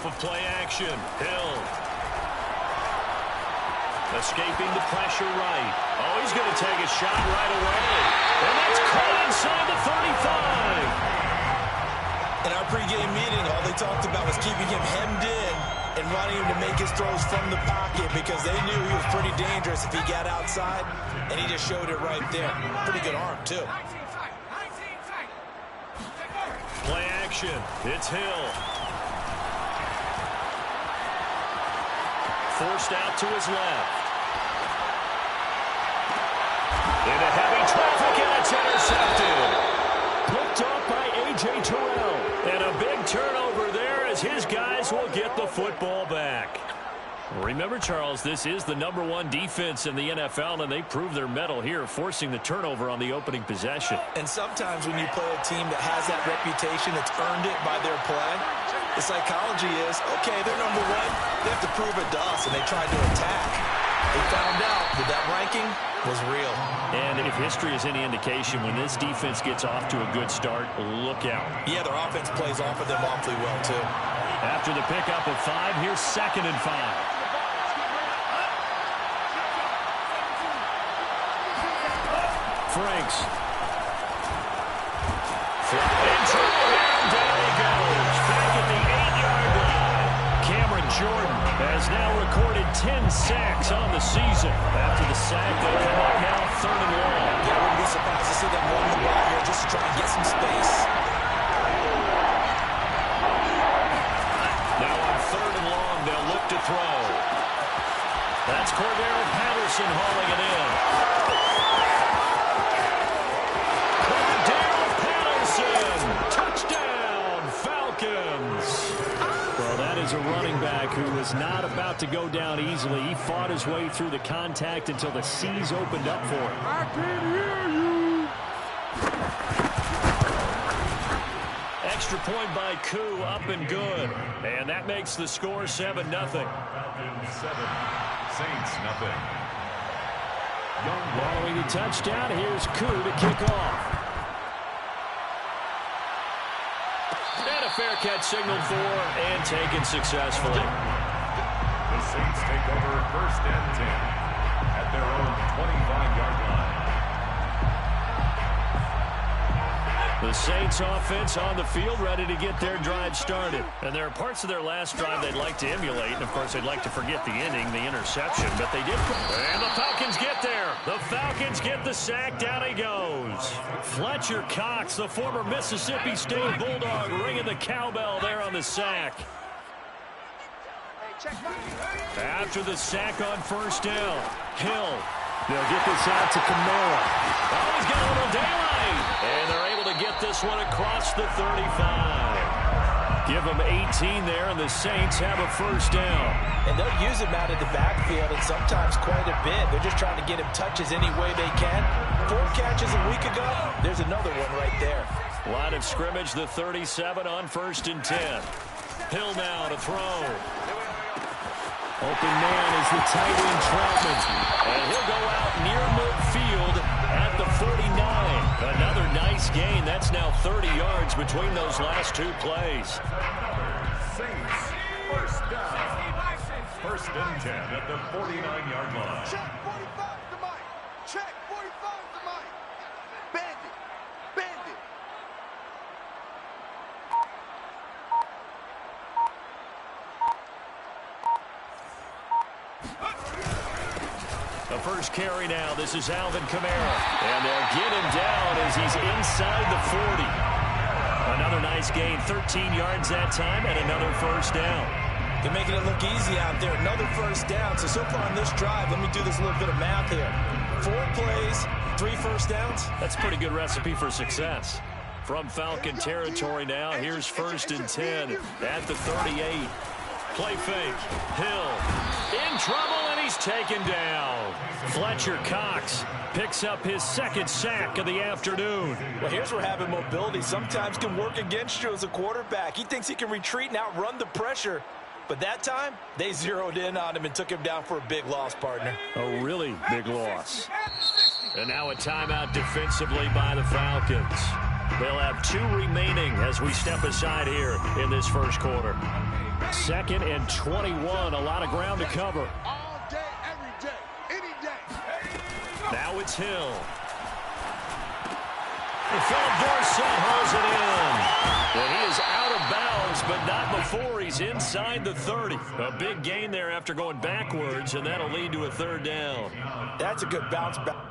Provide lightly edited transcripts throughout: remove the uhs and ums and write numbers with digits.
off of play action. Hill. Escaping the pressure right. Oh, he's going to take a shot right away. And that's caught inside the 35. In our pregame meeting, all they talked about was keeping him hemmed in and wanting him to make his throws from the pocket because they knew he was pretty dangerous if he got outside, and he just showed it right there. Pretty good arm, too. Play action. It's Hill. Forced out to his left. Into heavy traffic, and it's intercepted. Picked off by A.J. Terrell. And a big turnover there as his guys will get the football back. Remember, Charles, this is the #1 defense in the NFL, and they prove their mettle here, forcing the turnover on the opening possession. And sometimes when you play a team that has that reputation, that's earned it by their play, the psychology is, okay, they're #1. They have to prove it to us, and they tried to attack. They found out that that ranking was real. And if history is any indication, when this defense gets off to a good start, look out. Yeah, their offense plays off of them awfully well, too. After the pickup of 5, here's 2nd and 5. Franks. And down he goes. Back at the 8-yard line. Cameron Jordan has now recorded 10 sacks on the season. After the sack, they'll come up now 3rd and long. Yeah, I wouldn't be surprised to see them run the ball here just to try and get some space. Now on 3rd and long, they'll look to throw. That's Cordero Patterson hauling it in. Touchdown, Falcons. Well, that is a running back who was not about to go down easily. He fought his way through the contact until the seas opened up for him. I can hear you. Extra point by Koo, up and good. And that makes the score 7-0. 7, Saints nothing. Following the touchdown, here's Koo to kick off. And a fair catch signaled for and taken successfully. The Saints take over 1st and 10 at their own 25-yard line. The Saints offense on the field, ready to get their drive started. And there are parts of their last drive they'd like to emulate. And, of course, they'd like to forget the inning, the interception. But they did. And the Falcons get there. The Falcons get the sack. Down he goes. Fletcher Cox, the former Mississippi State Bulldog, ringing the cowbell there on the sack. After the sack on 1st down, Hill. They'll get this out to Kamara. Oh, he's got a little daylight. And they're able to get this one across the 35. Give them 18 there, and the Saints have a 1st down. And they'll use him out of the backfield, and sometimes quite a bit. They're just trying to get him touches any way they can. 4 catches a week ago. There's another one right there. Line of scrimmage, the 37 on 1st and 10. Hill now to throw. Open man is the tight end Troutman. And he'll go out near midfield at the 49. Another nice gain. That's now 30 yards between those last 2 plays. Saints 1st down. 1st and 10 at the 49-yard line. Check 45 to Mike. Check 45 to Mike. Bandit. Bandit. The first carry now. This is Alvin Kamara. And they'll get him down as he's inside the 40. Another nice gain. 13 yards that time and another 1st down. They're making it look easy out there. Another 1st down. So far on this drive, let me do this little bit of math here. 4 plays, 3 1st downs. That's a pretty good recipe for success. From Falcon territory now, here's 1st and 10 at the 38. Play fake. Hill in trouble, and he's taken down. Fletcher Cox picks up his 2nd sack of the afternoon. Well, here's where having mobility sometimes can work against you as a quarterback. He thinks he can retreat and outrun the pressure. But that time, they zeroed in on him and took him down for a big loss, partner. A really big loss. And now a timeout defensively by the Falcons. They'll have 2 remaining as we step aside here in this 1st quarter. 2nd and 21. A lot of ground to cover. All day, every day, any day. Now it's Hill. And Philip Dorsett hauls it in. And he is out of bounds, but not before he's inside the 30. A big gain there after going backwards, and that'll lead to a 3rd down. That's a good bounce back.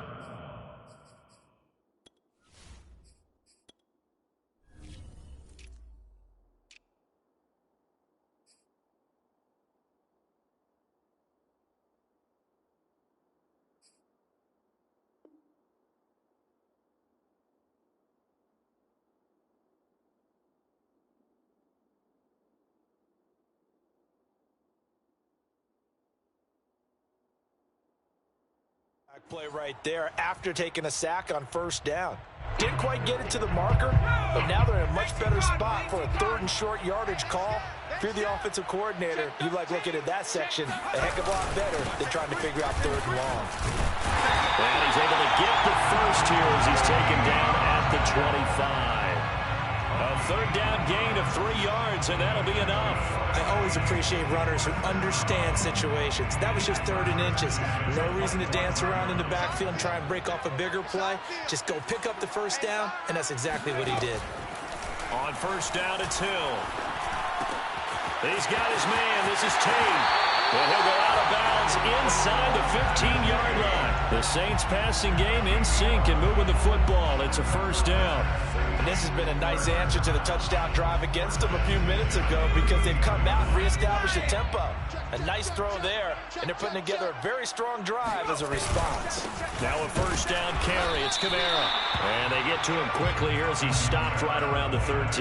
Play right there after taking a sack on 1st down. Didn't quite get it to the marker, but now they're in a much better spot for a 3rd and short yardage call. If you're the offensive coordinator, you like looking at that section a heck of a lot better than trying to figure out 3rd and long. And he's able to get the first here as he's taken down at the 25. A 3rd down gain of 3 yards, and that'll be enough. I always appreciate runners who understand situations. That was just 3rd and inches. No reason to dance around in the backfield and try and break off a bigger play. Just go pick up the 1st down, and that's exactly what he did. On 1st down, it's Hill. He's got his man. This is Tate. And he'll go out of bounds inside the 15-yard line. The Saints passing game in sync and moving the football. It's a 1st down. And this has been a nice answer to the touchdown drive against them a few minutes ago because they've come out and reestablished the tempo. A nice throw there, and they're putting together a very strong drive as a response. Now a 1st down carry. It's Kamara. And they get to him quickly here as he's stopped right around the 13.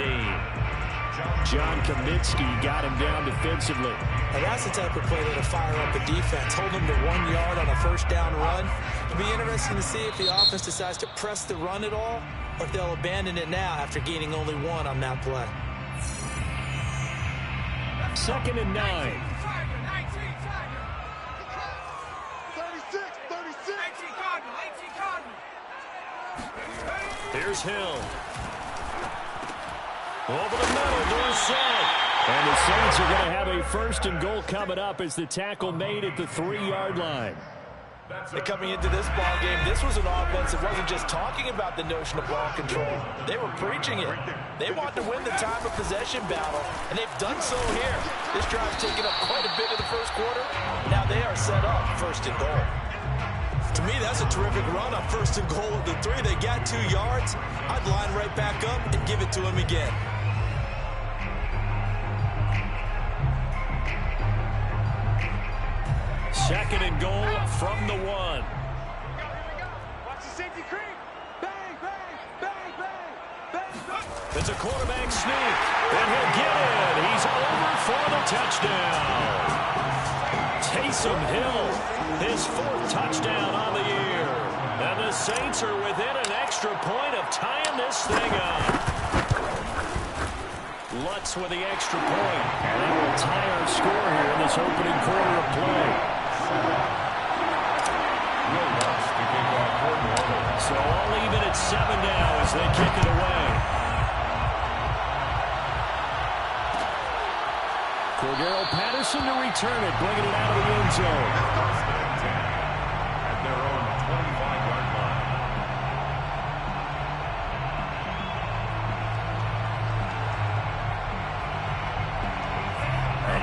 John Kaminsky got him down defensively. Now that's the type of play that'll fire up the defense. Hold them to 1 yard on a 1st down run. It'll be interesting to see if the offense decides to press the run at all or if they'll abandon it now after gaining only 1 on that play. 2nd and 9. 36, 36. Here's Hill. Over the middle, Dorsett. And the Saints are going to have a 1st and goal coming up as the tackle made at the 3-yard line. And coming into this ball game, this was an offense that wasn't just talking about the notion of ball control. They were preaching it. They want to win the time of possession battle, and they've done so here. This drive's taken up quite a bit of the 1st quarter. Now they are set up 1st and goal. To me, that's a terrific run on 1st and goal at the 3. They got 2 yards. I'd line right back up and give it to him again. 2nd and goal from the 1. Watch the safety creep. Bang, bang, bang, bang, bang, bang. It's a quarterback sneak, and he'll get it. He's over for the touchdown. Taysom Hill, his 4th touchdown on the year. And the Saints are within an extra point of tying this thing up. Lutz with the extra point. And that will tie our score here in this opening quarter of play. So all even at 7 now as they kick it away. Cordero Patterson to return it, bringing it out of the end zone. At their own 25-yard line.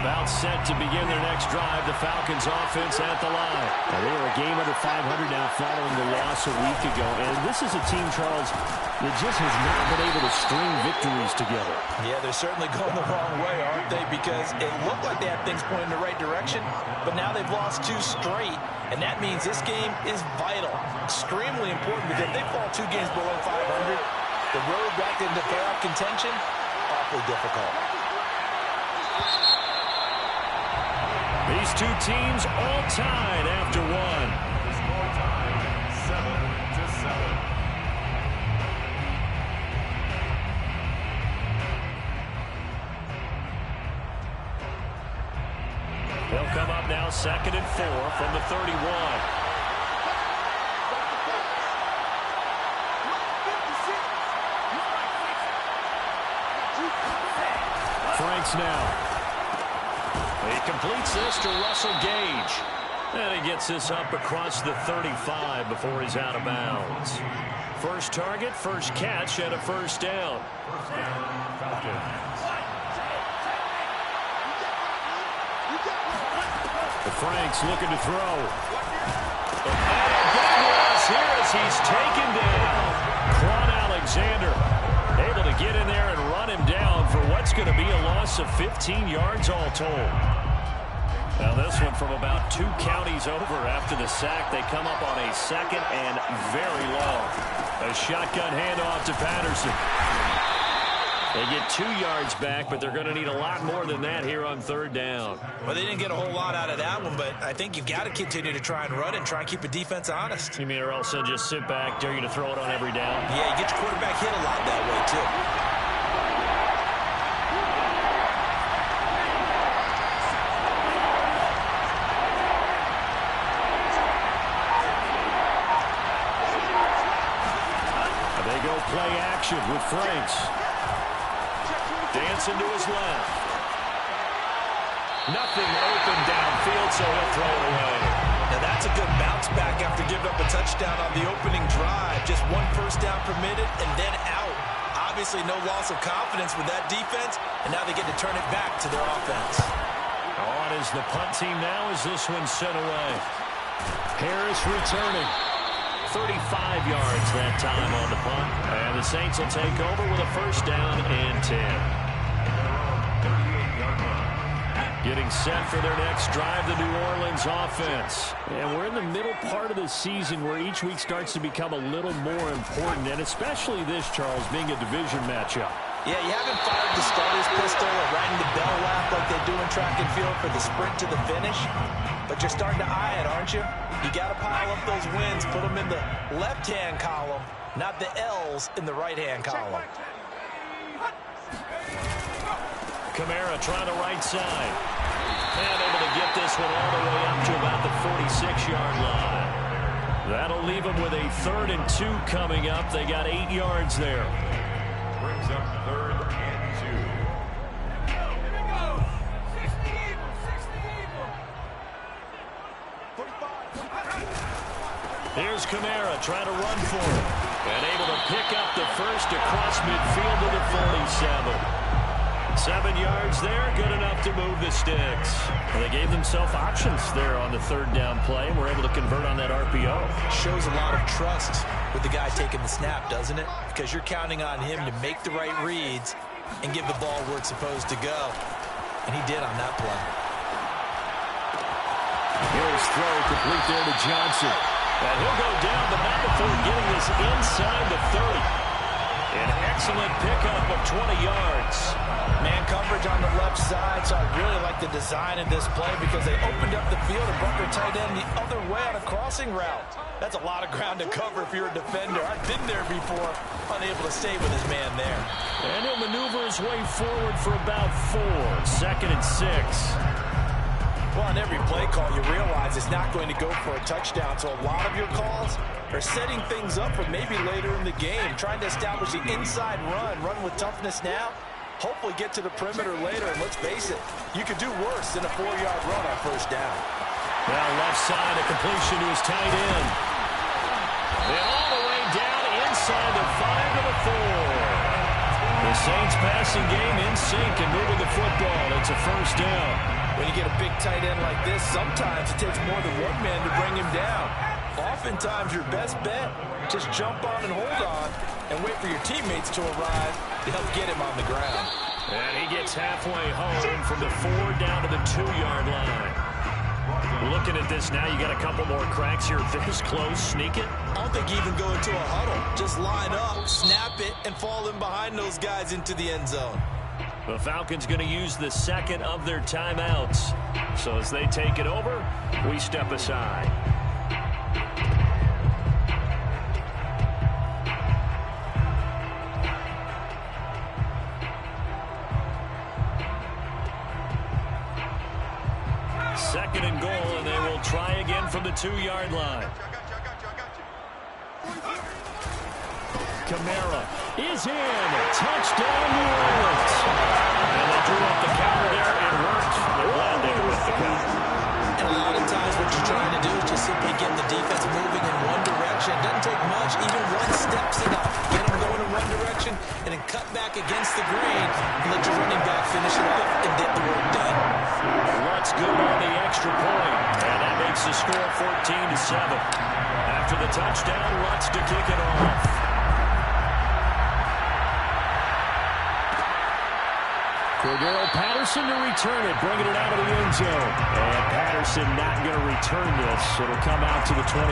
About set to begin their next drive, the Falcons offense at the line. Now, they are a game under 500 now following the loss a week ago. And this is a team, Charles, that just has not been able to string victories together. Yeah, they're certainly going the wrong way, aren't they? Because it looked like they had things pointing in the right direction, but now they've lost 2 straight, and that means this game is vital, extremely important, because if they fall 2 games below 500, the road back into playoff contention, awfully difficult. These 2 teams all tied after 1. The score tied 7-7. They'll come up now 2nd and 4 from the 31. Franks now. He completes this to Russell Gage. And he gets this up across the 35 before he's out of bounds. First target, first catch, and a first down. Franks looking to throw. And big loss here as he's taken down. Quan Alexander able to get in there and run him down for what's going to be a loss of 15 yards all told. Now this one from about 2 counties over after the sack. They come up on a second and very long. A shotgun handoff to Patterson. They get 2 yards back, but they're going to need a lot more than that here on third down. Well, they didn't get a whole lot out of that one, but I think you've got to continue to try and run and try and keep the defense honest. You mean or else they'll just sit back, dare you to throw it on every down? Yeah, you get your quarterback hit a lot that way, too. They go play action with Franks. Dancing to his left. Nothing open downfield, so he'll throw it away. Now that's a good bounce back after giving up a touchdown on the opening drive. Just 1 first down permitted and then out. Obviously no loss of confidence with that defense, and now they get to turn it back to their offense. On is the punt team now as this one's sent away. Harris returning. 35 yards that time on the punt. And the Saints will take over with a first down and 10. Getting set for their next drive, the New Orleans offense. And we're in the middle part of the season where each week starts to become a little more important, and especially this, Charles, being a division matchup. Yeah, you haven't fired the starter's pistol or riding the bell lap like they do in track and field for the sprint to the finish, but you're starting to eye it, aren't you? You got to pile up those wins, put them in the left-hand column, not the L's in the right-hand column. Kamara trying the right side. And able to get this one all the way up to about the 46-yard line. That'll leave them with a 3rd and 2 coming up. They got 8 yards there. Brings up 3rd and 2. Here's Kamara trying to run for it. And able to pick up the first across midfield to the 47. 7 yards there, good enough to move the sticks. Well, they gave themselves options there on the 3rd down play, and were able to convert on that RPO. Shows a lot of trust with the guy taking the snap, doesn't it? Because you're counting on him to make the right reads and give the ball where it's supposed to go. And he did on that play. Hill's throw complete there to Johnson. And he'll go down, but not before getting this inside the 30. An excellent pickup of 20 yards. Man coverage on the left side, so I really like the design of this play because they opened up the field and brought their tight end the other way on a crossing route. That's a lot of ground to cover if you're a defender. I've been there before, unable to stay with his man there. And he'll maneuver his way forward for about 4. 2nd and 6. Well, on every play call, you realize it's not going to go for a touchdown, so a lot of your calls are setting things up for maybe later in the game, trying to establish the inside run with toughness now, hopefully get to the perimeter later, and let's face it, you could do worse than a 4-yard run on first down. Now left side, a completion to his tight end. And all the way down inside the 5 to the 4. The Saints passing game in sync and moving the football. It's a first down. When you get a big tight end like this, sometimes it takes more than one man to bring him down. Oftentimes, your best bet, just jump on and hold on and wait for your teammates to arrive to help get him on the ground. And he gets halfway home from the 4 down to the 2-yard line. Looking at this now, you got a couple more cracks here. This close, sneak it. I don't think you even go into a huddle. Just line up, snap it, and fall in behind those guys into the end zone. The Falcons going to use the 2nd of their timeouts. So as they take it over, we step aside. Second and goal, and they will try again from the 2-yard line. Kamara is in. Touchdown, New Orleans. And they drew up the counter there and worked. They're glad they simply getting the defense moving in one direction. Doesn't take much. Even one step's enough. Get them going in one direction and then cut back against the grain and let your running back finish it off and get the work done. Lutz good on the extra point. And that makes the score 14-7. After the touchdown, Lutz to kick it off. Cordero Patterson to return it, bringing it out of the end zone. And Patterson not going to return this. It'll come out to the 25.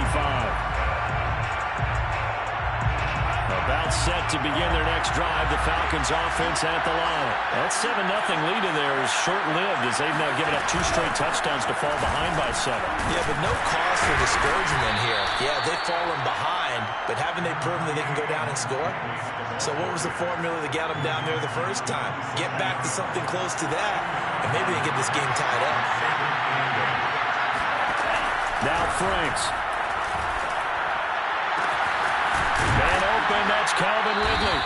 About set to begin their next drive. The Falcons offense at the line. That 7-0 lead in there is short-lived as they've now given up 2 straight touchdowns to fall behind by 7. Yeah, but no cause for discouragement here. Yeah, they've fallen behind, but haven't they proven that they can go down and score? So what was the formula that got them down there the first time? Get back to something close to that, and maybe they get this game tied up. Now Franks. Man open, that's Calvin Ridley.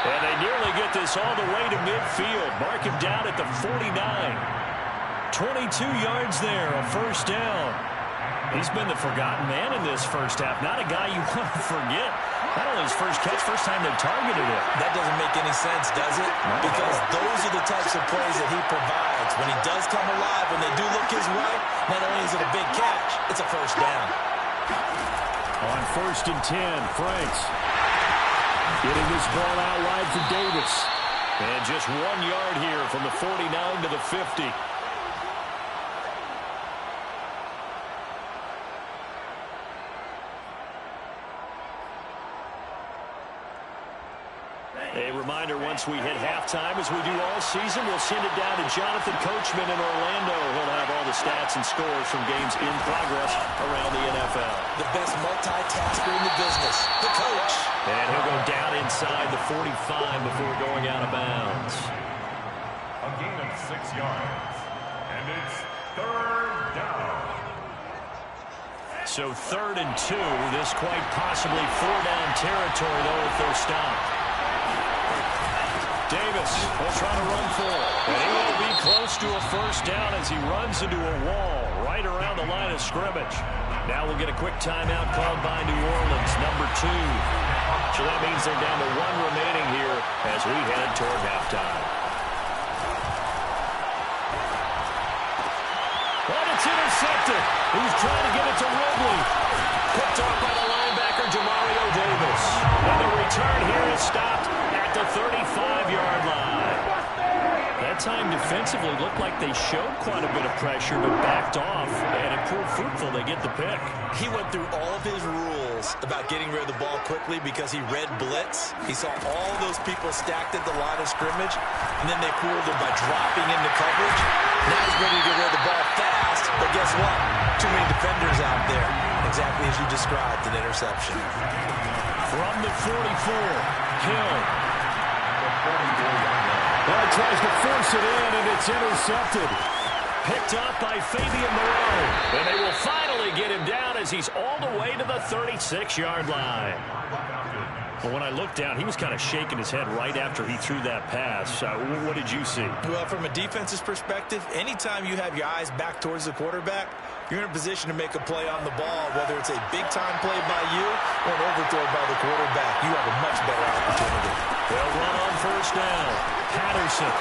And they nearly get this all the way to midfield. Mark him down at the 49. 22 yards there, a first down. He's been the forgotten man in this first half. Not a guy you want to forget. Not only his first catch, first time they targeted him. That doesn't make any sense, does it? Because those are the types of plays that he provides. When he does come alive, when they do look his way, not only is it a big catch, it's a first down. On 1st and 10, Franks getting this ball out wide for Davis. And just 1 yard here from the 49 to the 50. A reminder, once we hit halftime, as we do all season, we'll send it down to Jonathan Coachman in Orlando. He'll have all the stats and scores from games in progress around the NFL. The best multitasker in the business, the coach. And he'll go down inside the 45 before going out of bounds. A gain of 6 yards. And it's 3rd down. So 3rd and 2. This quite possibly 4-down territory, though, if they're stopped. Davis will try to run for it. And he will be close to a first down as he runs into a wall right around the line of scrimmage. Now we'll get a quick timeout called by New Orleans, number 2. So that means they're down to 1 remaining here as we head toward halftime. But it's intercepted. He's trying to get it to Ridley. Picked off by the linebacker, Jamario Davis. And the return here is stopped at the 35-yard line. That time defensively looked like they showed quite a bit of pressure but backed off, and it proved fruitful. They get the pick. He went through all of his rules about getting rid of the ball quickly because he read blitz. He saw all those people stacked at the line of scrimmage, and then they fooled him by dropping into coverage. Now he's ready to get rid of the ball fast, but guess what? Too many defenders out there. Exactly as you described, an interception. From the 44, Hill. Well, he tries to force it in, and it's intercepted. Picked up by Fabian Moreau. And they will finally get him down as he's all the way to the 36-yard line. But when I looked down, he was kind of shaking his head right after he threw that pass. What did you see? Well, from a defense's perspective, anytime you have your eyes back towards the quarterback, you're in a position to make a play on the ball, whether it's a big-time play by you or an overthrow by the quarterback. You have a much better opportunity. They'll run on first down. Patterson.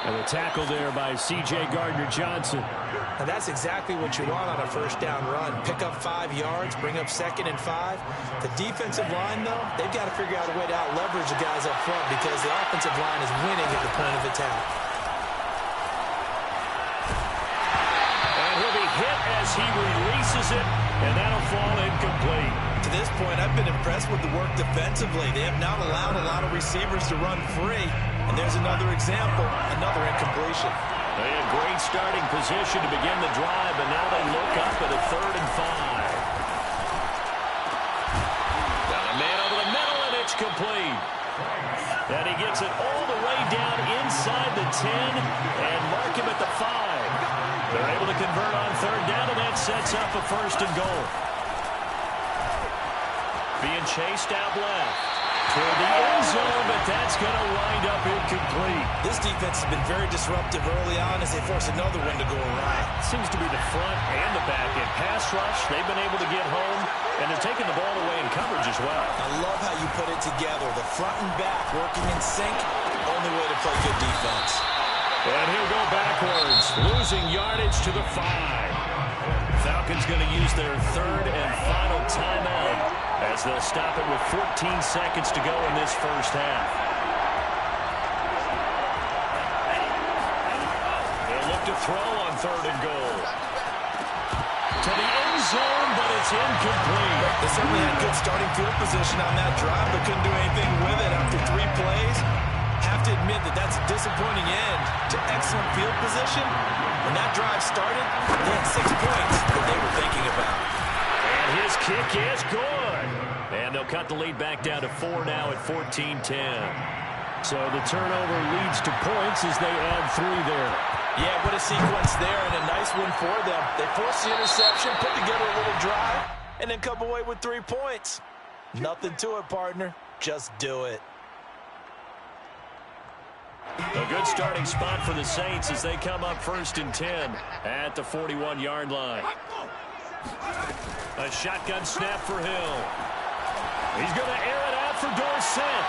And the tackle there by C.J. Gardner-Johnson. Now that's exactly what you want on a first down run. Pick up 5 yards, bring up 2nd and 5. The defensive line, though, they've got to figure out a way to out-leverage the guys up front because the offensive line is winning at the point of attack. And he'll be hit as he releases it, and that'll fall incomplete. To this point, I've been impressed with the work defensively. They have not allowed a lot of receivers to run free. And there's another example, another incompletion. They had great starting position to begin the drive, and now they look up at a 3rd and 5. Got a man over the middle, and it's complete. And he gets it all the way down inside the 10 and mark him at the 5. They're able to convert on 3rd down, and that sets up a 1st and goal. Being chased out left. Toward the end zone, but that's going to wind up incomplete. This defense has been very disruptive early on as they force another one to go awry. Seems to be the front and the back end. Pass rush, they've been able to get home, and they're taking the ball away in coverage as well. I love how you put it together. The front and back working in sync, only way to play good defense. And he'll go backwards, losing yardage to the 5. Falcons going to use their third and final timeout as they'll stop it with 14 seconds to go in this first half. They'll look to throw on third and goal. To the end zone, but it's incomplete. They certainly had good starting field position on that drive, but couldn't do anything with it after 3 plays. Have to admit that that's a disappointing end to excellent field position. When that drive started, they had 6 points that they were thinking about. And his kick is good. And they'll cut the lead back down to 4 now at 14-10. So the turnover leads to points as they add 3 there. Yeah, what a sequence there, and a nice one for them. They forced the interception, put together a little drive, and then come away with 3 points. Nothing to it, partner. Just do it. A good starting spot for the Saints as they come up 1st and 10 at the 41-yard line. A shotgun snap for Hill. He's going to air it out for Dorsett.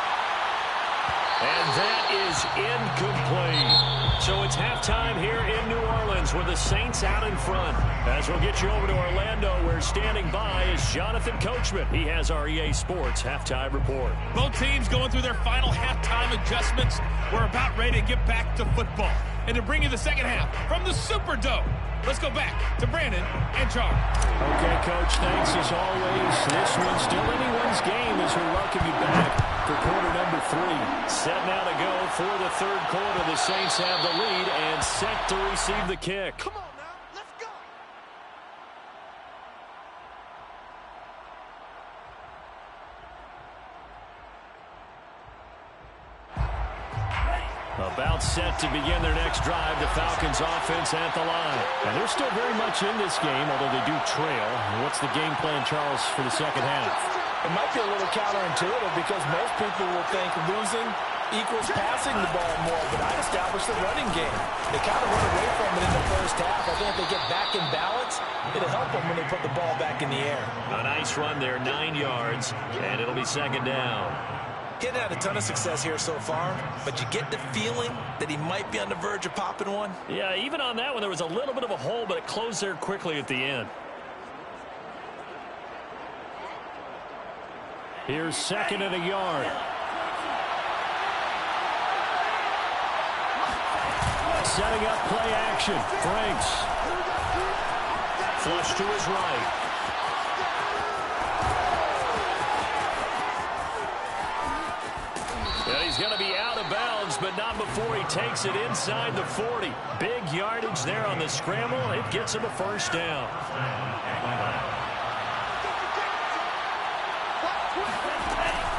And that is incomplete. So it's halftime here in New Orleans with the Saints out in front. As we'll get you over to Orlando, where standing by is Jonathan Coachman. He has our EA Sports halftime report. Both teams going through their final halftime adjustments. We're about ready to get back to football. And to bring you the second half from the Superdome, let's go back to Brandon and Charles. Okay, Coach, thanks as always. This one's still anyone's game as we welcome you back for quarter number 3. Set now to go for the third quarter. The Saints have the lead and set to receive the kick. Come on now, let's go. About set to begin their next drive. The Falcons offense at the line. And they're still very much in this game, although they do trail. What's the game plan, Charles, for the second half? It might be a little counterintuitive because most people will think losing equals passing the ball more, but I established the running game. They kind of run away from it in the first half. I think if they get back in balance, it'll help them when they put the ball back in the air. A nice run there, 9 yards, and it'll be second down. He hadn't had a ton of success here so far, but you get the feeling that he might be on the verge of popping one. Yeah, even on that one, there was a little bit of a hole, but it closed there quickly at the end. Here's 2nd and a yard. Setting up play action. Franks. Flush to his right. And he's going to be out of bounds, but not before he takes it inside the 40. Big yardage there on the scramble. It gets him a first down.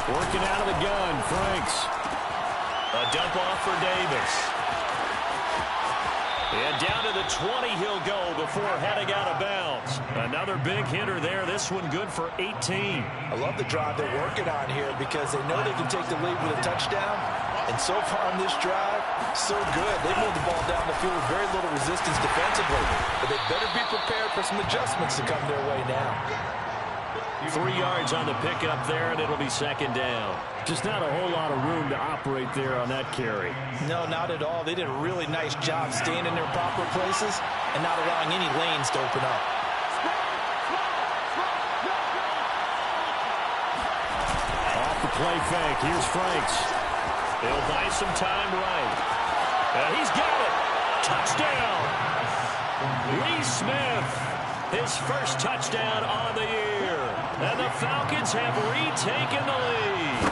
Working out of the gun, Franks. A dump off for Davis. And down to the 20 he'll go before heading out of bounds. Another big hitter there. This one good for 18. I love the drive they're working on here because they know they can take the lead with a touchdown. And so far on this drive, so good. They moved the ball down the field with very little resistance defensively. But they better be prepared for some adjustments to come their way now. 3 yards on the pickup there, and it'll be second down. Just not a whole lot of room to operate there on that carry. No, not at all. They did a really nice job staying in their proper places and not allowing any lanes to open up. Off the play fake, here's Franks. He'll buy some time right. And he's got it. Touchdown. Lee Smith, his first touchdown on the year. And the Falcons have retaken the lead.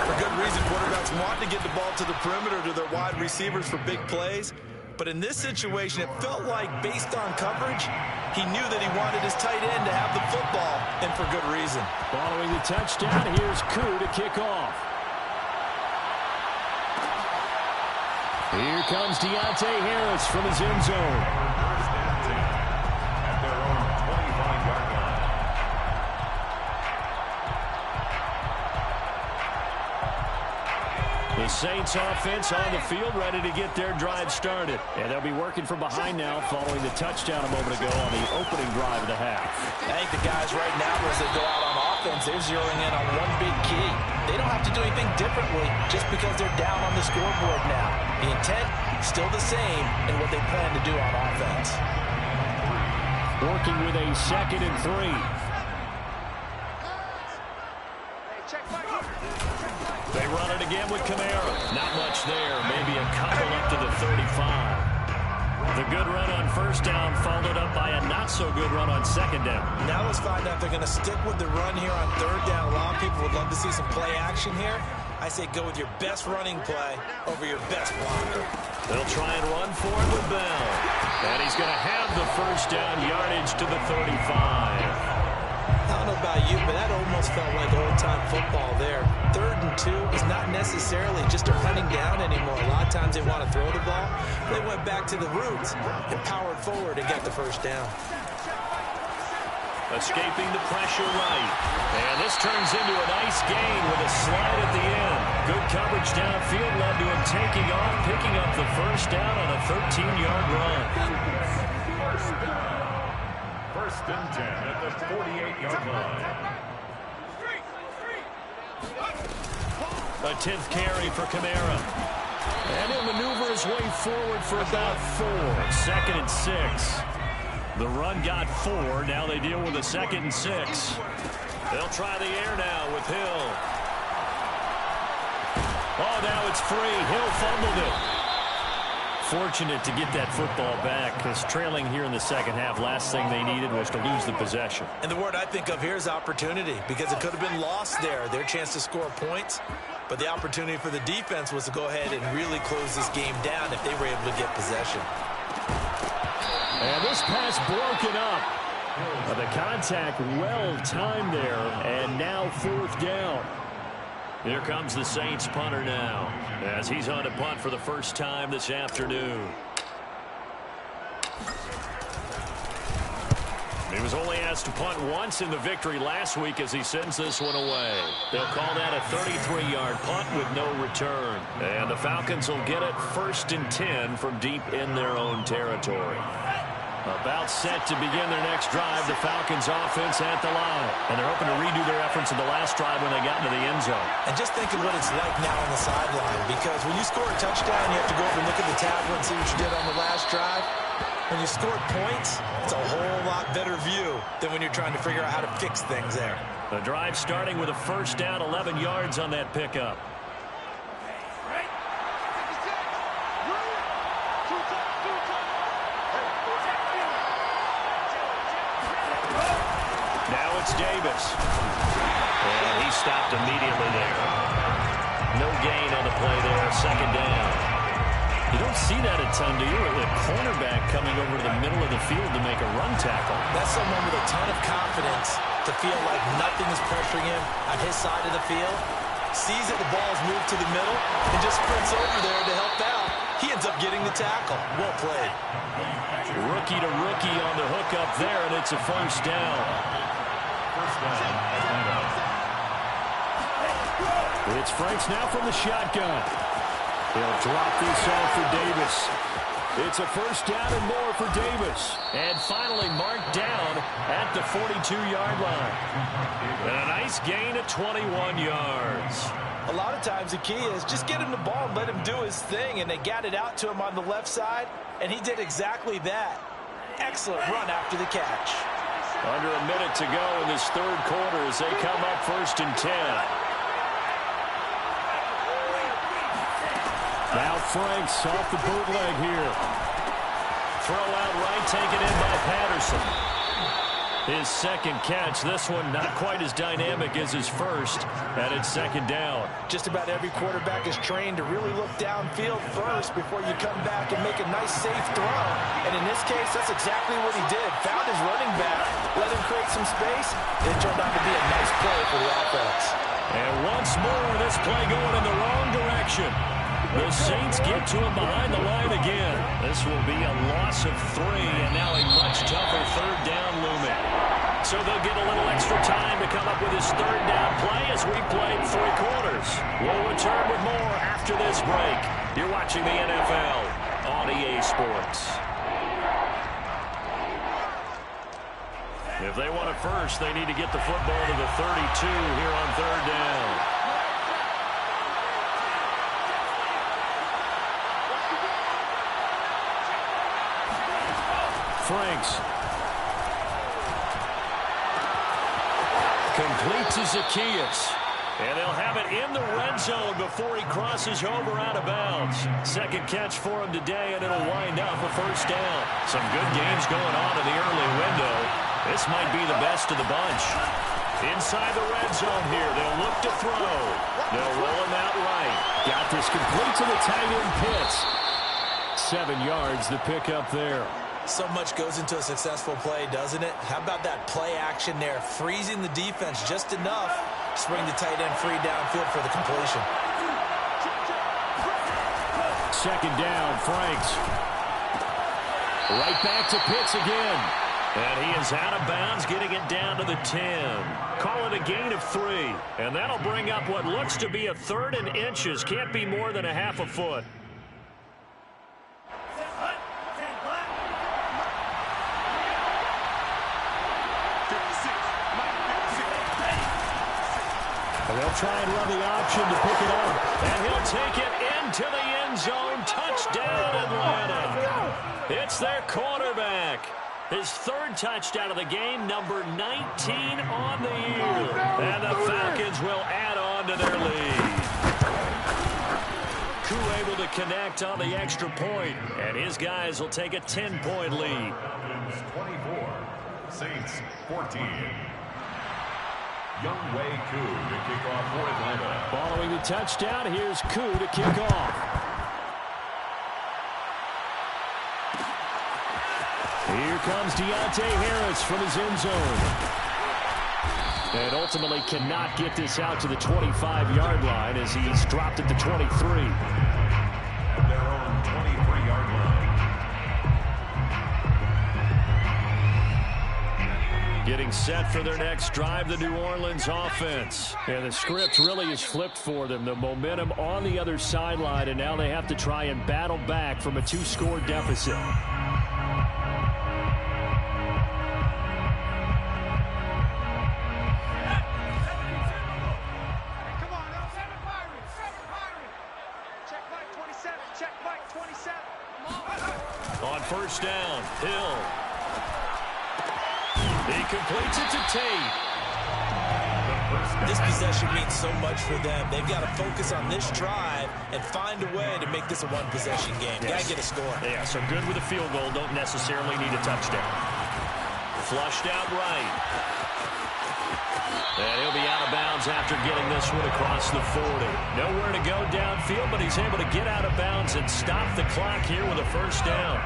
For good reason, quarterbacks want to get the ball to the perimeter to their wide receivers for big plays. But in this situation, it felt like, based on coverage, he knew that he wanted his tight end to have the football, and for good reason. Following the touchdown, here's Koo to kick off. Here comes Deontay Harris from his end zone. The Saints offense on the field, ready to get their drive started. And they'll be working from behind now following the touchdown a moment ago on the opening drive of the half. I think the guys right now, as they go out on offense, they're zeroing in on one big key. They don't have to do anything differently just because they're down on the scoreboard now. The intent, still the same in what they plan to do on offense. Working with a 2nd and 3. They run it again with Kamara. Not much there. Maybe a couple up to the 35. The good run on first down followed up by a not-so-good run on second down. Now let's find out if they're going to stick with the run here on third down. A lot of people would love to see some play action here. I say go with your best running play over your best blocker. They'll try and run for it with Bell. And he's going to have the first down yardage to the 35. I don't know about you, but that almost felt like old-time football there. 3rd and 2 is not necessarily just a running down anymore. A lot of times they want to throw the ball. They went back to the roots and powered forward and got the first down. Escaping the pressure right. And this turns into a nice gain with a slide at the end. Good coverage downfield led to him taking off, picking up the first down on a 13-yard run. First down. 1st and 10 at the 48-yard line. A 10th carry for Kamara. And he'll maneuver his way forward for about 4. 2nd and 6. The run got 4. Now they deal with a 2nd and 6. They'll try the air now with Hill. Oh, now it's free. Hill fumbled it. Fortunate to get that football back, because trailing here in the second half, last thing they needed was to lose the possession. And the word I think of here is opportunity, because it could have been lost there. Their chance to score points. But the opportunity for the defense was to go ahead and really close this game down if they were able to get possession. And this pass broken up. The contact well timed there, and now 4th down. Here comes the Saints punter now, as he's on to punt for the first time this afternoon. He was only asked to punt once in the victory last week as he sends this one away. They'll call that a 33-yard punt with no return. And the Falcons will get it 1st and 10 from deep in their own territory. About set to begin their next drive, the Falcons offense at the line. And they're hoping to redo their efforts in the last drive when they got into the end zone. And just think of what it's like now on the sideline, because when you score a touchdown, you have to go over and look at the tablet and see what you did on the last drive. When you scored points, it's a whole lot better view than when you're trying to figure out how to fix things there. The drive starting with a first down, 11 yards on that pickup. Now it's Davis. And he stopped immediately there. No gain on the play there, 2nd down. You don't see that a ton, do you? A cornerback coming over to the middle of the field to make a run tackle. That's someone with a ton of confidence to feel like nothing is pressuring him on his side of the field. Sees that the ball's moved to the middle and just sprints over there to help out. He ends up getting the tackle. Well played. Rookie to rookie on the hook up there, and it's a first down. First down. It's Franks now from the shotgun. He'll drop this off for Davis. It's a first down and more for Davis. And finally marked down at the 42-yard line. And a nice gain of 21 yards. A lot of times the key is just get him the ball and let him do his thing. And they got it out to him on the left side, and he did exactly that. Excellent run after the catch. Under a minute to go in this 3rd quarter as they come up 1st and 10. Now Franks off the bootleg here. Throw out right, taken in by Patterson. His 2nd catch. This one not quite as dynamic as his first, and it's 2nd down. Just about every quarterback is trained to really look downfield first before you come back and make a nice, safe throw. And in this case, that's exactly what he did. Found his running back, let him create some space. It turned out to be a nice play for the offense. And once more, this play going in the wrong direction. The Saints get to him behind the line again. This will be a loss of 3, and now a much tougher 3rd down looming. So they'll get a little extra time to come up with his 3rd down play as we play 3 quarters. Bears. We'll return with more after this break. You're watching the NFL on EA Sports. If they want it first, they need to get the football to the 32 here on third down. Franks. Complete to Zacchaeus. And they'll have it in the red zone before he crosses over out of bounds. Second catch for him today, and it'll wind up a first down. Some good games going on in the early window. This might be the best of the bunch. Inside the red zone here, they'll look to throw. They'll roll him out right. Got this complete to the tight end Pitts. 7 yards, the pickup there. So much goes into a successful play, doesn't it? How about that play action there? Freezing the defense just enough to bring the tight end free downfield for the completion. Second down, Franks. Right back to Pitts again. And he is out of bounds, getting it down to the 10. Call it a gain of 3. And that'll bring up what looks to be a 3rd and inches. Can't be more than a half a foot. And they'll try and run the option to pick it up. And he'll take it into the end zone. Touchdown, Atlanta. It's their quarterback. His 3rd touchdown of the game, number 19 on the year. And the Falcons will add on to their lead. Koo able to connect on the extra point, and his guys will take a 10-point lead. 24, Saints 14. Young Wei Koo to kick off for Atlanta. Following the touchdown, here's Koo to kick off. Here comes Deontay Harris from his end zone. And ultimately cannot get this out to the 25-yard line as he's dropped at the 23. Their own 23-yard line. Getting set for their next drive, the New Orleans offense. And the script really is flipped for them. The momentum on the other sideline, and now they have to try and battle back from a 2-score deficit. On first down, Hill. He completes it to Tate. This possession means so much for them. They've got to focus on this drive and find a way to make this a one-possession game. Yes. Got to get a score. Yeah, so good with a field goal. Don't necessarily need a touchdown. Flushed out right. And he'll be out of bounds after getting this one across the 40. Nowhere to go downfield, but he's able to get out of bounds and stop the clock here with a first down.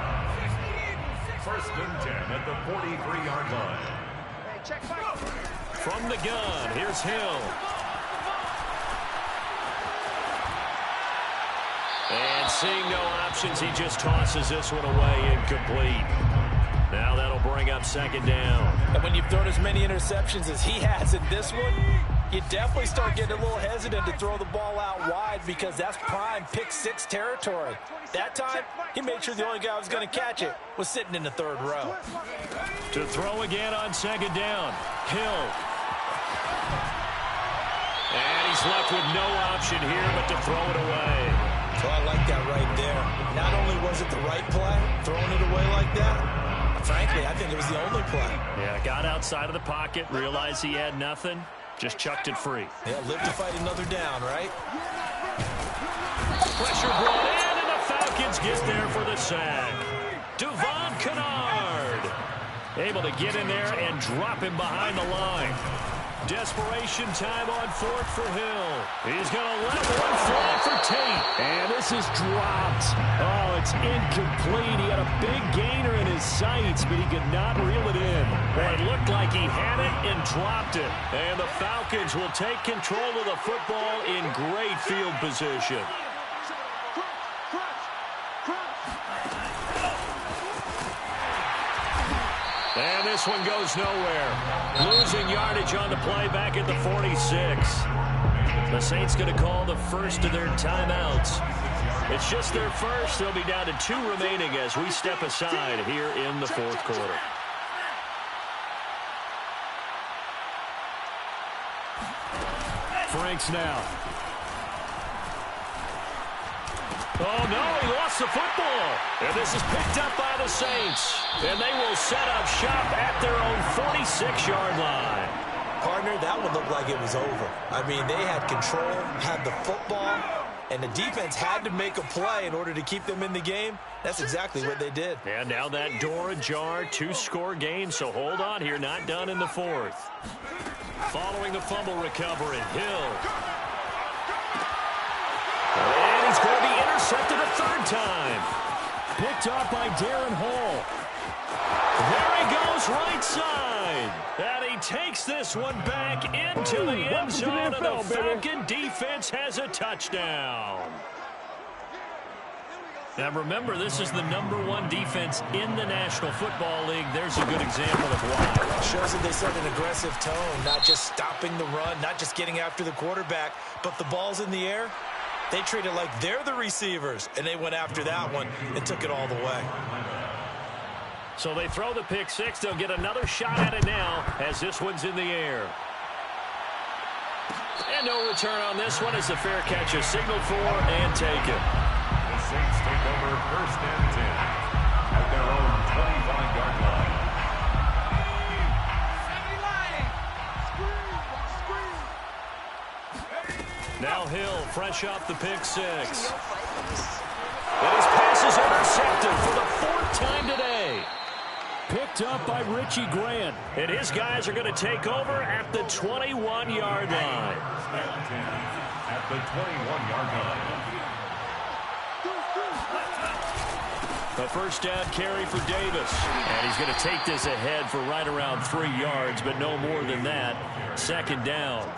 First and 10 at the 43-yard line. From the gun, here's Hill. And seeing no options, he just tosses this one away incomplete. Now that'll bring up second down. And when you've thrown as many interceptions as he has in this one, you definitely start getting a little hesitant to throw the ball out wide because that's prime pick-6 territory. That time, he made sure the only guy who was going to catch it was sitting in the 3rd row. To throw again on second down, Hill. And he's left with no option here but to throw it away. So I like that right there. Not only was it the right play, throwing it away like that, frankly, I think it was the only play. Yeah, got outside of the pocket, realized he had nothing, just chucked it free. Yeah, live to fight another down, right? Pressure brought in, and the Falcons get there for the sack. Devon Kennard able to get in there and drop him behind the line. Desperation time on 4th for Hill. He's going to let one fly for Tate. And this is dropped. Oh, it's incomplete. He had a big gainer in his sights, but he could not reel it in. Well, it looked like he had it and dropped it. And the Falcons will take control of the football in great field position. And this one goes nowhere. Losing yardage on the play back at the 46. The Saints going to call the first of their timeouts. It's just their first. They'll be down to 2 remaining as we step aside here in the fourth quarter. Franks now. Oh, no, he lost the football. And this is picked up by the Saints. And they will set up shop at their own 46-yard line. Partner, that one looked like it was over. I mean, they had control, had the football, and the defense had to make a play in order to keep them in the game. That's exactly what they did. And now that door ajar, 2-score game, so hold on here, not done in the fourth. Following the fumble recovery, Hill. And he's going to be intercepted a third time. Picked up by Darren Hall. There he goes, right side. And he takes this one back into the end zone, and the Falcon defense has a touchdown. Now remember, this is the #1 defense in the National Football League. There's a good example of why. It shows that they set an aggressive tone, not just stopping the run, not just getting after the quarterback, but the ball's in the air. They treat it like they're the receivers, and they went after that one and took it all the way. So they throw the pick six. They'll get another shot at it now as this one's in the air. And no return on this one as the fair catch is signaled for and taken. The Saints take over first and 10 at their own 25-yard line. Now Hill, fresh off the pick six. And his pass is intercepted for the 4th time today. Picked up by Richie Grant. And his guys are going to take over at the 21-yard line. At the 21-yard line. A first down carry for Davis. And he's going to take this ahead for right around 3 yards, but no more than that. Second down.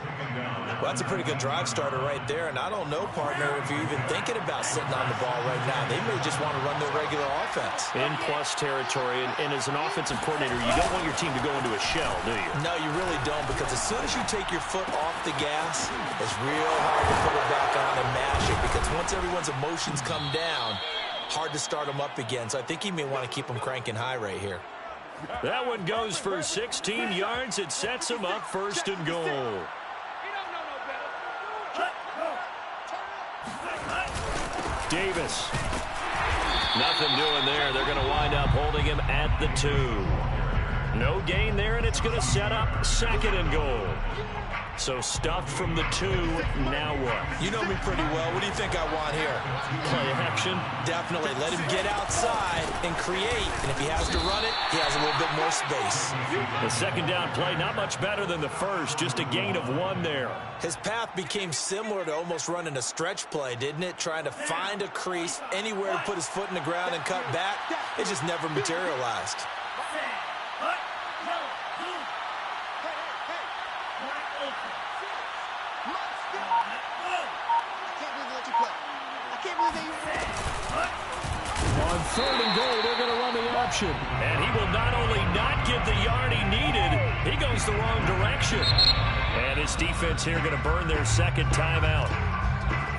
Well, that's a pretty good drive starter right there, and I don't know, partner, if you're even thinking about sitting on the ball right now. They may just want to run their regular offense. In plus territory, and as an offensive coordinator, you don't want your team to go into a shell, do you? No, you really don't, because as soon as you take your foot off the gas, it's real hard to put it back on and mash it, because once everyone's emotions come down, hard to start them up again. So I think you may want to keep them cranking high right here. That one goes for 16 yards. It sets them up first and goal. Davis. Nothing doing there. They're going to wind up holding him at the 2. No gain there, and it's going to set up second and goal. So stuffed from the 2. Now what? You know me pretty well. What do you think I want here? Play action. Definitely. Let him get outside and create. And if he has to run it, he has a little bit more space. The second down play, not much better than the first. Just a gain of 1 there. His path became similar to almost running a stretch play, didn't it? Trying to find a crease, anywhere to put his foot in the ground and cut back. It just never materialized. On 3rd and goal, they're going to run the option. And he will not only not get the yard he needed, he goes the wrong direction. And his defense here going to burn their second timeout.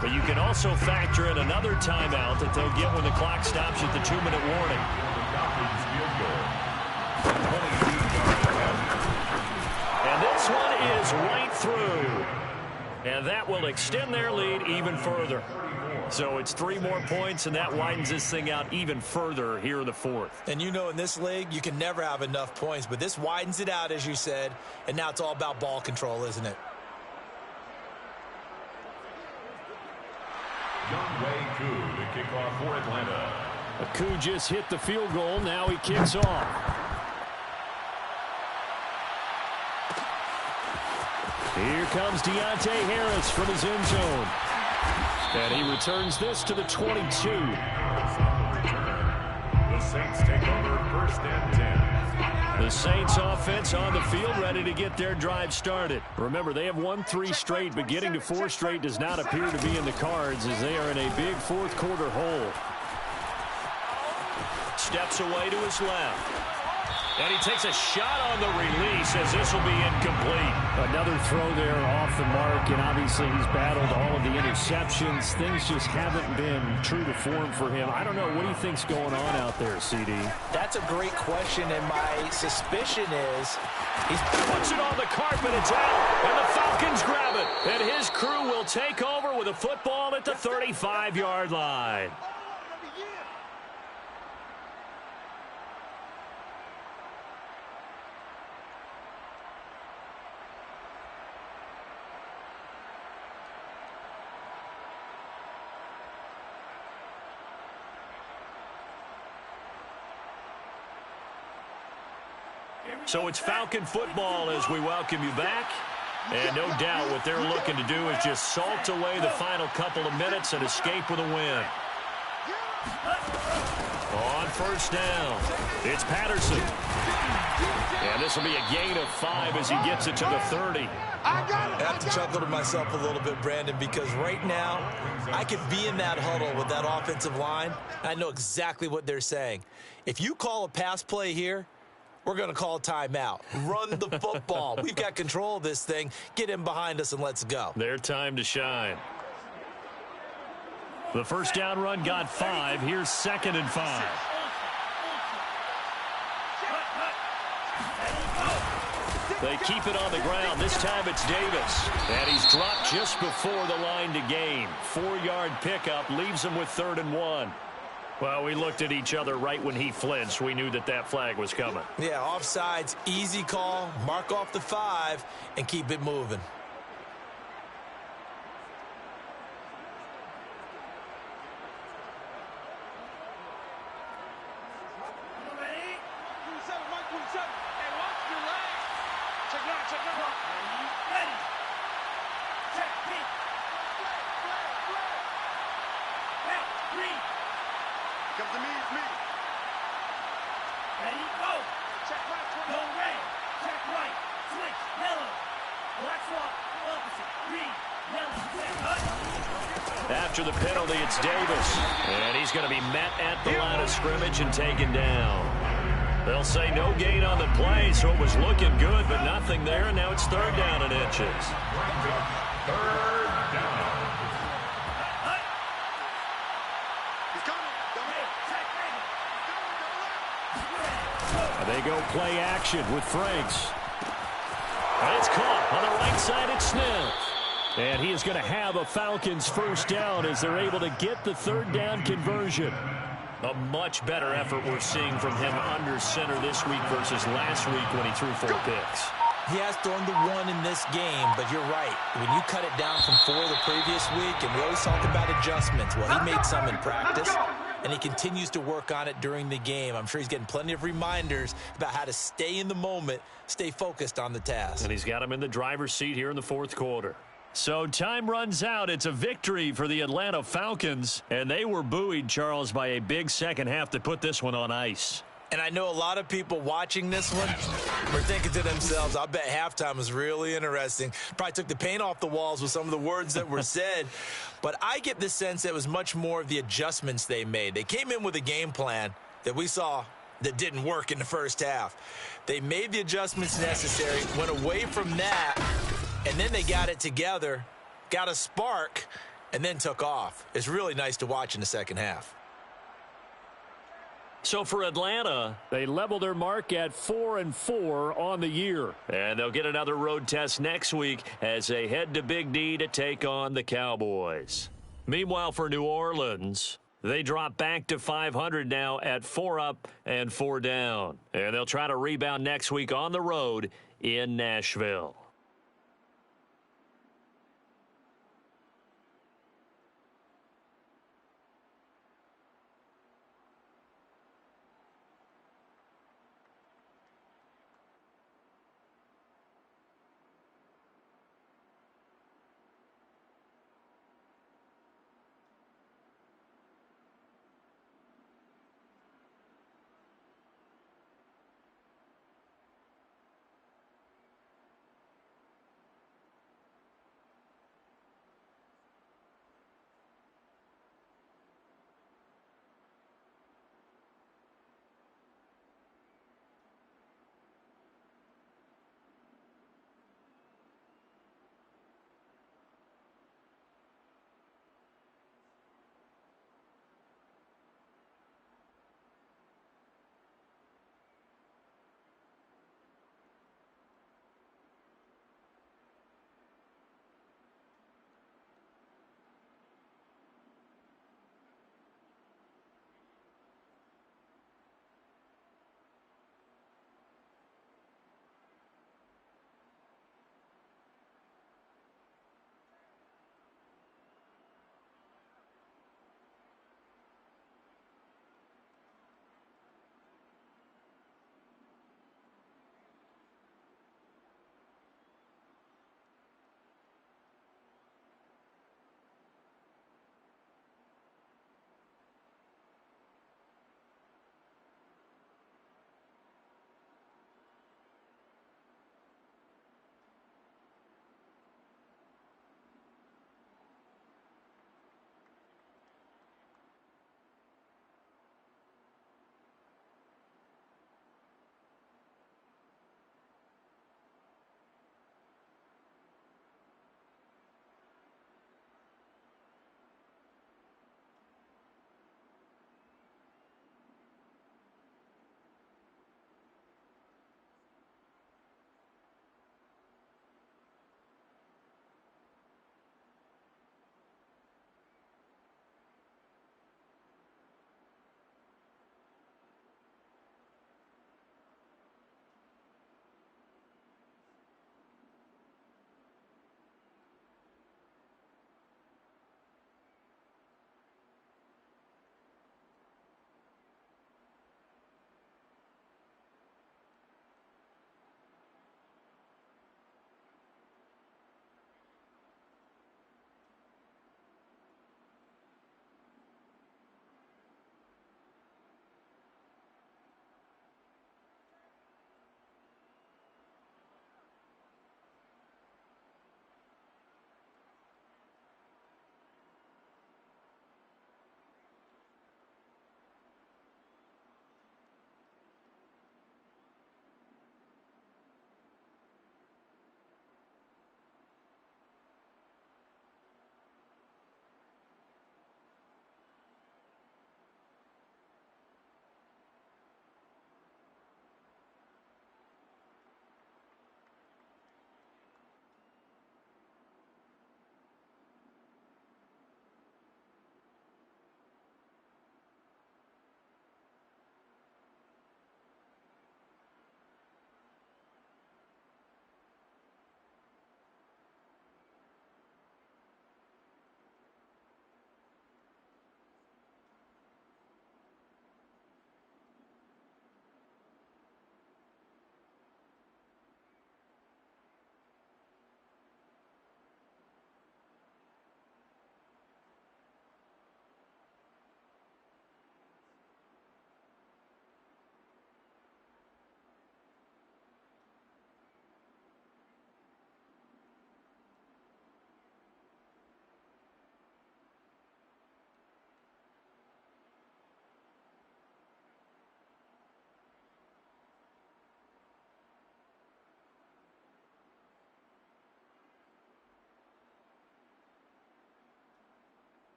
But you can also factor in another timeout that they'll get when the clock stops at the 2-minute warning. And this one is right through. And that will extend their lead even further. So it's 3 more points, and that widens this thing out even further here in the 4th. And you know, in this league, you can never have enough points, but this widens it out, as you said, and now it's all about ball control, isn't it? Younghoe Koo to kick off for Atlanta. Koo just hit the field goal. Now he kicks off. Here comes Deontay Harris from his end zone. And he returns this to the 22. The Saints take over first and 10. The Saints offense on the field ready to get their drive started. Remember, they have won 3 straight, but getting to 4 straight does not appear to be in the cards as they are in a big 4th quarter hole. Steps away to his left. And he takes a shot on the release as this will be incomplete. Another throw there off the mark, and obviously he's battled all of the interceptions. Things just haven't been true to form for him. I don't know. What do you think's going on out there, CD? That's a great question, and my suspicion is he puts it on the carpet. It's out, and the Falcons grab it. And his crew will take over with a football at the 35-yard line. So it's Falcon football as we welcome you back. And no doubt what they're looking to do is just salt away the final couple of minutes and escape with a win. On first down, it's Patterson. And this will be a gain of 5 as he gets it to the 30. I have to chuckle to myself a little bit, Brandon, because right now I could be in that huddle with that offensive line. I know exactly what they're saying. If you call a pass play here, we're going to call timeout. Run the football. We've got control of this thing. Get in behind us and let's go. Their time to shine. The first down run got 5. Here's 2nd and 5. They keep it on the ground. This time it's Davis. And he's dropped just before the line to gain. 4-yard pickup leaves him with 3rd and 1. Well, we looked at each other right when he flinched. We knew that that flag was coming. Yeah, offsides, easy call. Mark off the 5 and keep it moving. After the penalty, it's Davis. And he's going to be met at the line of scrimmage and taken down. They'll say no gain on the play, so it was looking good, but nothing there, and now it's 3rd down and inches. 3rd down. They go play action with Franks. And it's caught on the right side. It's Smith. And he is going to have a Falcons first down as they're able to get the 3rd down conversion. A much better effort we're seeing from him under center this week versus last week when he threw 4 picks. He has thrown the 1 in this game, but you're right. When you cut it down from 4 the previous week, and we always talk about adjustments, well, he made some in practice, and he continues to work on it during the game. I'm sure he's getting plenty of reminders about how to stay in the moment, stay focused on the task. And he's got him in the driver's seat here in the 4th quarter. So time runs out. It's a victory for the Atlanta Falcons, and they were buoyed, Charles, by a big second half to put this one on ice. And I know a lot of people watching this one were thinking to themselves, I bet halftime was really interesting. Probably took the paint off the walls with some of the words that were said. But I get the sense that it was much more of the adjustments they made. They came in with a game plan that we saw that didn't work in the first half. They made the adjustments necessary, went away from that, and then they got it together, got a spark, and then took off. It's really nice to watch in the second half. So for Atlanta, they level their mark at 4-4 on the year. And they'll get another road test next week as they head to Big D to take on the Cowboys. Meanwhile, for New Orleans, they drop back to 500 now at 4 up and 4 down. And they'll try to rebound next week on the road in Nashville.